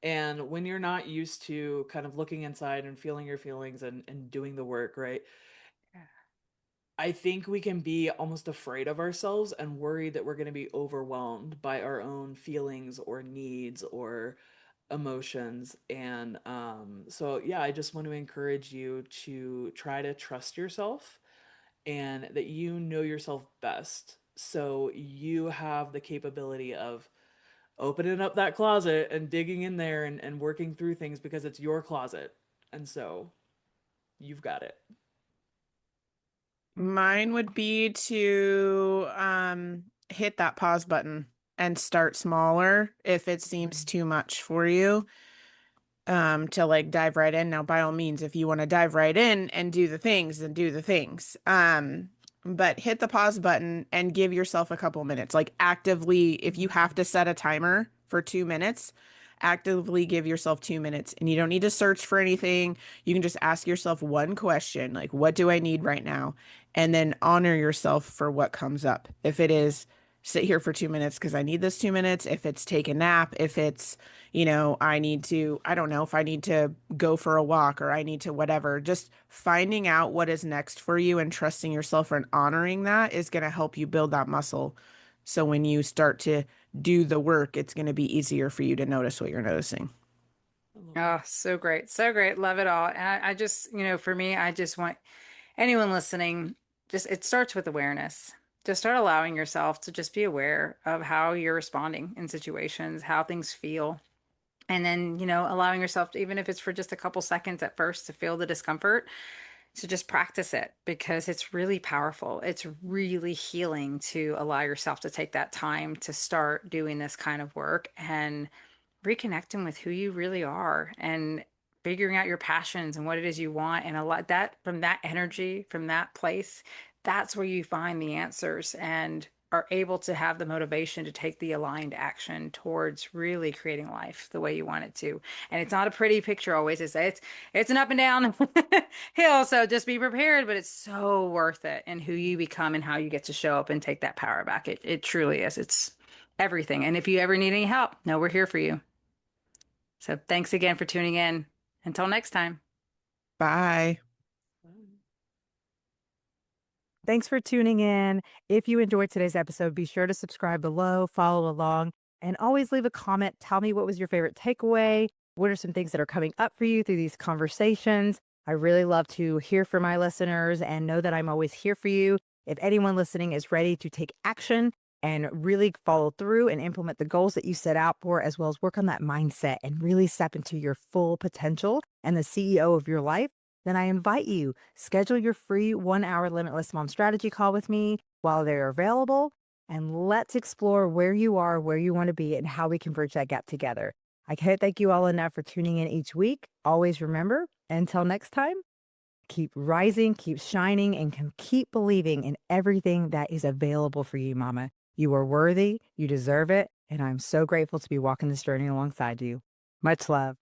And when you're not used to kind of looking inside and feeling your feelings and doing the work, right? I think we can be almost afraid of ourselves and worried that we're going to be overwhelmed by our own feelings or needs or emotions. And so, yeah, I just want to encourage you to try to trust yourself and that you know yourself best. So you have the capability of opening up that closet and digging in there and working through things because it's your closet. And so you've got it. Mine would be to hit that pause button and start smaller if it seems Mhm. too much for you. To like dive right in. Now, by all means, if you want to dive right in and do the things, then do the things. But hit the pause button and give yourself a couple minutes. Like actively, if you have to set a timer for 2 minutes, actively give yourself 2 minutes. And you don't need to search for anything. You can just ask yourself one question, like, what do I need right now? And then honor yourself for what comes up. If it is sit here for 2 minutes because I need this 2 minutes, if it's take a nap, if it's I need to, I don't know if I need to go for a walk or I need to whatever. Just finding out what is next for you and trusting yourself and honoring that is going to help you build that muscle. So when you start to do the work, it's going to be easier for you to notice what you're noticing. I love Oh, that. so great. So great. Love it all. And I just, for me, I just want anyone listening, just it starts with awareness. Just start allowing yourself to just be aware of how you're responding in situations, how things feel. And then, allowing yourself to, even if it's for just a couple seconds at first, to feel the discomfort, to just practice it because it's really powerful. It's really healing to allow yourself to take that time to start doing this kind of work and reconnecting with who you really are and figuring out your passions and what it is you want. And a lot that from that energy, from that place, that's where you find the answers and are able to have the motivation to take the aligned action towards really creating life the way you want it to. And it's not a pretty picture always. It's an up and down hill. So just be prepared, but it's so worth it and who you become and how you get to show up and take that power back. It truly is. It's everything. And if you ever need any help, know we're here for you. So thanks again for tuning in. Until next time. Bye. Thanks for tuning in. If you enjoyed today's episode, be sure to subscribe below, follow along, and always leave a comment. Tell me what was your favorite takeaway. What are some things that are coming up for you through these conversations? I really love to hear from my listeners and know that I'm always here for you. If anyone listening is ready to take action and really follow through and implement the goals that you set out for, as well as work on that mindset and really step into your full potential and the CEO of your life, then I invite you, schedule your free 1 hour limitless mom strategy call with me while they're available. And let's explore where you are, where you want to be, and how we can bridge that gap together. I can't thank you all enough for tuning in each week. Always remember, until next time, keep rising, keep shining, and keep believing in everything that is available for you, Mama. You are worthy, you deserve it, and I'm so grateful to be walking this journey alongside you. Much love.